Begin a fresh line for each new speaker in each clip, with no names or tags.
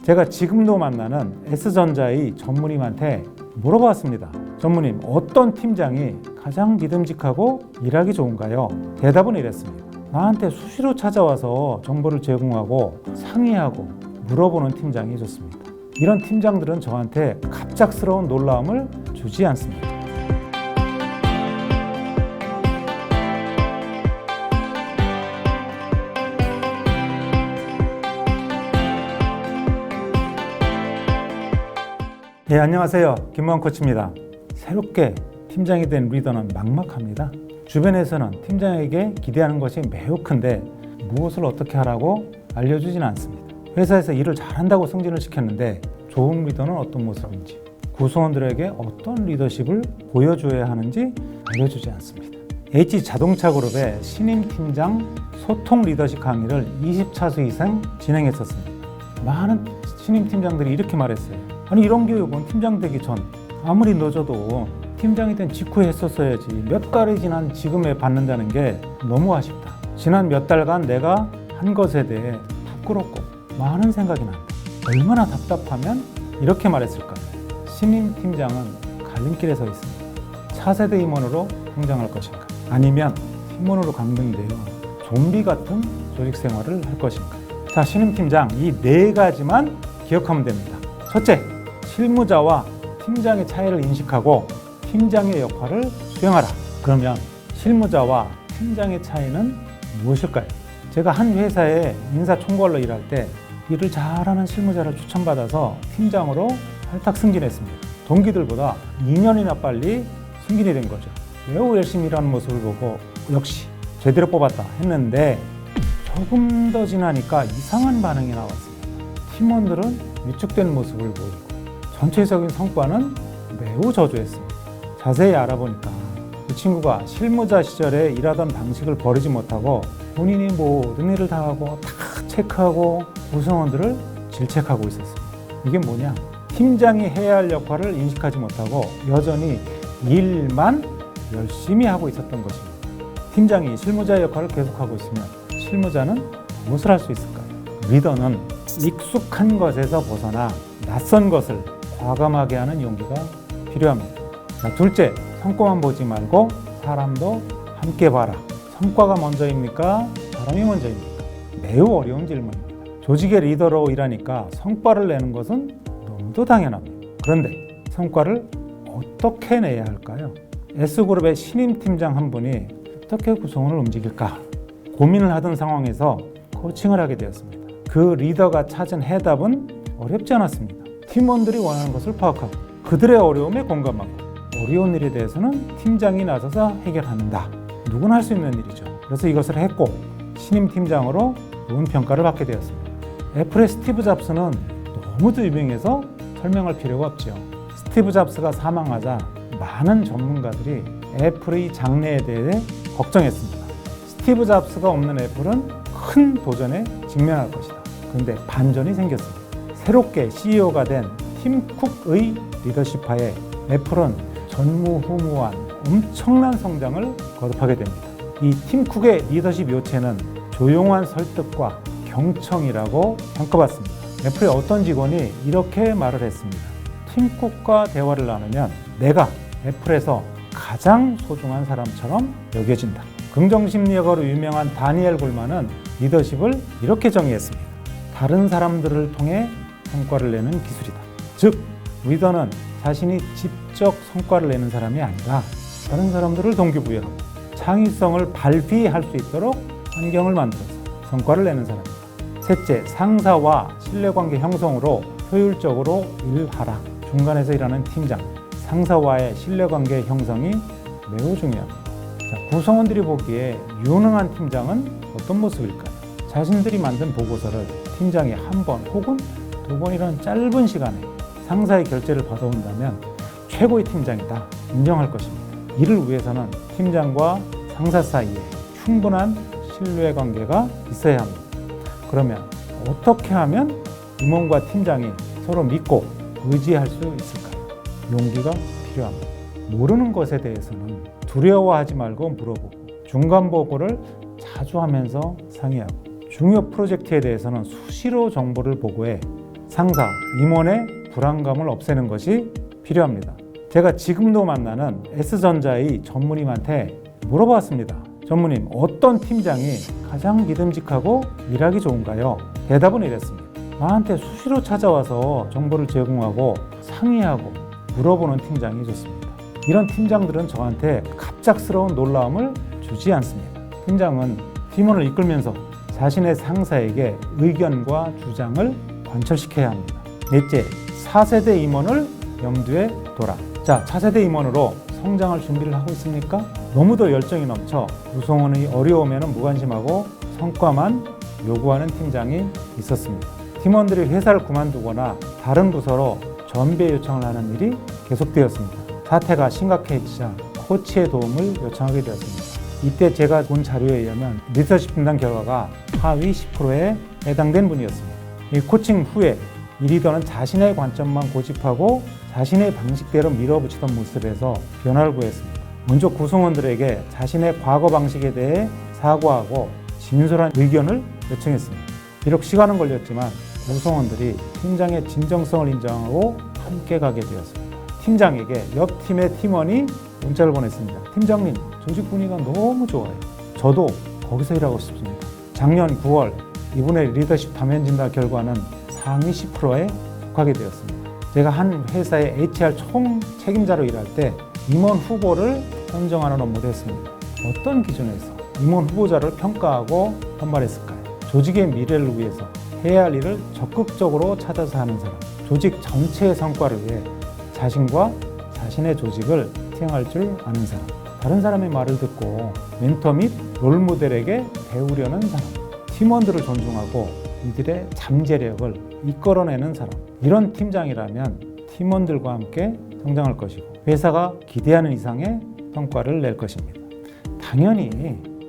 제가 지금도 만나는 S전자의 전무님한테 물어봤습니다. 전무님, 어떤 팀장이 가장 믿음직하고 일하기 좋은가요? 대답은 이랬습니다. 나한테 수시로 찾아와서 정보를 제공하고 상의하고 물어보는 팀장이 좋습니다. 이런 팀장들은 저한테 갑작스러운 놀라움을 주지 않습니다. 네, 안녕하세요. 김무환 코치입니다. 새롭게 팀장이 된 리더는 막막합니다. 주변에서는 팀장에게 기대하는 것이 매우 큰데 무엇을 어떻게 하라고 알려주진 않습니다. 회사에서 일을 잘한다고 승진을 시켰는데 좋은 리더는 어떤 모습인지, 구성원들에게 어떤 리더십을 보여줘야 하는지 알려주지 않습니다. H자동차그룹의 신임 팀장 소통 리더십 강의를 20차수 이상 진행했었습니다. 많은 신임 팀장들이 이렇게 말했어요. 아니, 이런 교육은 팀장 되기 전 아무리 늦어도 팀장이 된 직후에 했었어야지, 몇 달이 지난 지금에 받는다는 게 너무 아쉽다. 지난 몇 달간 내가 한 것에 대해 부끄럽고 많은 생각이 난다. 얼마나 답답하면 이렇게 말했을까요? 신임 팀장은 갈림길에 서 있습니다. 차세대 임원으로 성장할 것인가, 아니면 팀원으로 강등되어 좀비 같은 조직 생활을 할 것인가. 자, 신임 팀장, 이 네 가지만 기억하면 됩니다. 첫째, 실무자와 팀장의 차이를 인식하고 팀장의 역할을 수행하라. 그러면 실무자와 팀장의 차이는 무엇일까요? 제가 한 회사에 인사총괄로 일할 때 일을 잘하는 실무자를 추천받아서 팀장으로 발탁 승진했습니다. 동기들보다 2년이나 빨리 승진이 된 거죠. 매우 열심히 일하는 모습을 보고 역시 제대로 뽑았다 했는데 조금 더 지나니까 이상한 반응이 나왔습니다. 팀원들은 위축된 모습을 보이고 전체적인 성과는 매우 저조했습니다. 자세히 알아보니까 그 친구가 실무자 시절에 일하던 방식을 버리지 못하고 본인이 모든 일을 다 하고 다 체크하고 구성원들을 질책하고 있었습니다. 이게 뭐냐? 팀장이 해야 할 역할을 인식하지 못하고 여전히 일만 열심히 하고 있었던 것입니다. 팀장이 실무자의 역할을 계속하고 있으면 실무자는 무엇을 할 수 있을까요? 리더는 익숙한 것에서 벗어나 낯선 것을 과감하게 하는 용기가 필요합니다. 자, 둘째, 성과만 보지 말고 사람도 함께 봐라. 성과가 먼저입니까? 사람이 먼저입니까? 매우 어려운 질문입니다. 조직의 리더로 일하니까 성과를 내는 것은 너무도 당연합니다. 그런데 성과를 어떻게 내야 할까요? S그룹의 신임 팀장 한 분이 어떻게 구성원을 움직일까 고민을 하던 상황에서 코칭을 하게 되었습니다. 그 리더가 찾은 해답은 어렵지 않았습니다. 팀원들이 원하는 것을 파악하고 그들의 어려움에 공감하고 어려운 일에 대해서는 팀장이 나서서 해결한다. 누구나 할 수 있는 일이죠. 그래서 이것을 했고 신임 팀장으로 좋은 평가를 받게 되었습니다. 애플의 스티브 잡스는 너무도 유명해서 설명할 필요가 없죠. 스티브 잡스가 사망하자 많은 전문가들이 애플의 장래에 대해 걱정했습니다. 스티브 잡스가 없는 애플은 큰 도전에 직면할 것이다. 그런데 반전이 생겼습니다. 새롭게 CEO가 된 팀 쿡의 리더십 하에 애플은 전무후무한 엄청난 성장을 거듭하게 됩니다. 이 팀 쿡의 리더십 요체는 조용한 설득과 경청이라고 평가받습니다. 애플의 어떤 직원이 이렇게 말을 했습니다. 팀 쿡과 대화를 나누면 내가 애플에서 가장 소중한 사람처럼 여겨진다. 긍정심리학으로 유명한 다니엘 굴만은 리더십을 이렇게 정의했습니다. 다른 사람들을 통해 성과를 내는 기술이다. 즉, 리더는 자신이 직접 성과를 내는 사람이 아니라 다른 사람들을 동기부여하고 창의성을 발휘할 수 있도록 환경을 만들어서 성과를 내는 사람입니다. 셋째, 상사와 신뢰관계 형성으로 효율적으로 일하라. 중간에서 일하는 팀장, 상사와의 신뢰관계 형성이 매우 중요합니다. 자, 구성원들이 보기에 유능한 팀장은 어떤 모습일까요? 자신들이 만든 보고서를 팀장이 한 번 혹은 두 번이라는 짧은 시간에 상사의 결재를 받아온다면 최고의 팀장이다 인정할 것입니다. 이를 위해서는 팀장과 상사 사이에 충분한 신뢰관계가 있어야 합니다. 그러면 어떻게 하면 임원과 팀장이 서로 믿고 의지할 수 있을까요? 용기가 필요합니다. 모르는 것에 대해서는 두려워하지 말고 물어보고 중간 보고를 자주 하면서 상의하고 중요 프로젝트에 대해서는 수시로 정보를 보고해 상사, 임원의 불안감을 없애는 것이 필요합니다. 제가 지금도 만나는 S전자의 전무님한테 물어봤습니다. 전무님, 어떤 팀장이 가장 믿음직하고 일하기 좋은가요? 대답은 이랬습니다. 나한테 수시로 찾아와서 정보를 제공하고 상의하고 물어보는 팀장이 좋습니다. 이런 팀장들은 저한테 갑작스러운 놀라움을 주지 않습니다. 팀장은 팀원을 이끌면서 자신의 상사에게 의견과 주장을 관철시켜야 합니다. 넷째, 차세대 임원을 염두에 둬라. 자, 차세대 임원으로 성장할 준비를 하고 있습니까? 너무도 열정이 넘쳐 구성원의 어려움에는 무관심하고 성과만 요구하는 팀장이 있었습니다. 팀원들이 회사를 그만두거나 다른 부서로 전배 요청을 하는 일이 계속되었습니다. 사태가 심각해지자 코치의 도움을 요청하게 되었습니다. 이때 제가 본 자료에 의하면 리더십 분당 결과가 하위 10%에 해당된 분이었습니다. 이 코칭 후에 이 리더는 자신의 관점만 고집하고 자신의 방식대로 밀어붙이던 모습에서 변화를 구했습니다. 먼저 구성원들에게 자신의 과거 방식에 대해 사과하고 진솔한 의견을 요청했습니다. 비록 시간은 걸렸지만 구성원들이 팀장의 진정성을 인정하고 함께 가게 되었습니다. 팀장에게 옆 팀의 팀원이 문자를 보냈습니다. 팀장님, 조직 분위기가 너무 좋아요. 저도 거기서 일하고 싶습니다. 작년 9월 이분의 리더십 다면 진단 결과는 상위 10%에 속하게 되었습니다. 제가 한 회사의 HR 총 책임자로 일할 때 임원 후보를 선정하는 업무를 했습니다. 어떤 기준에서 임원 후보자를 평가하고 선발했을까요? 조직의 미래를 위해서 해야 할 일을 적극적으로 찾아서 하는 사람, 조직 전체의 성과를 위해 자신과 자신의 조직을 희생할 줄 아는 사람, 다른 사람의 말을 듣고 멘토 및 롤모델에게 배우려는 사람, 팀원들을 존중하고 이들의 잠재력을 이끌어내는 사람, 이런 팀장이라면 팀원들과 함께 성장할 것이고 회사가 기대하는 이상의 성과를 낼 것입니다. 당연히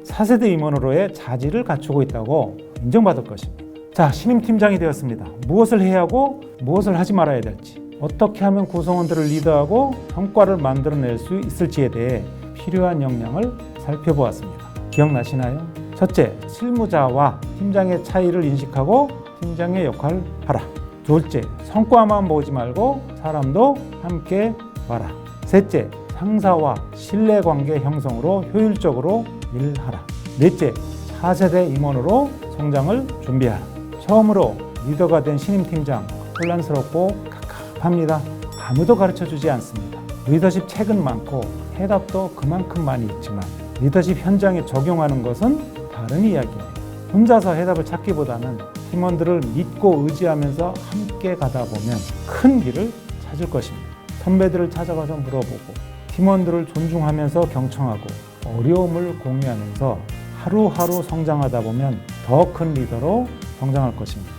4세대 임원으로의 자질을 갖추고 있다고 인정받을 것입니다. 자, 신임 팀장이 되었습니다. 무엇을 해야 하고 무엇을 하지 말아야 될지, 어떻게 하면 구성원들을 리드하고 성과를 만들어낼 수 있을지에 대해 필요한 역량을 살펴보았습니다. 기억나시나요? 첫째, 실무자와 팀장의 차이를 인식하고 팀장의 역할을 하라. 둘째, 성과만 보지 말고 사람도 함께 봐라. 셋째, 상사와 신뢰관계 형성으로 효율적으로 일하라. 넷째, 4세대 임원으로 성장을 준비하라. 처음으로 리더가 된 신임 팀장, 혼란스럽고 갑갑합니다. 아무도 가르쳐주지 않습니다. 리더십 책은 많고 해답도 그만큼 많이 있지만 리더십 현장에 적용하는 것은 다른 이야기입니다. 혼자서 해답을 찾기보다는 팀원들을 믿고 의지하면서 함께 가다 보면 큰 길을 찾을 것입니다. 선배들을 찾아가서 물어보고 팀원들을 존중하면서 경청하고 어려움을 공유하면서 하루하루 성장하다 보면 더 큰 리더로 성장할 것입니다.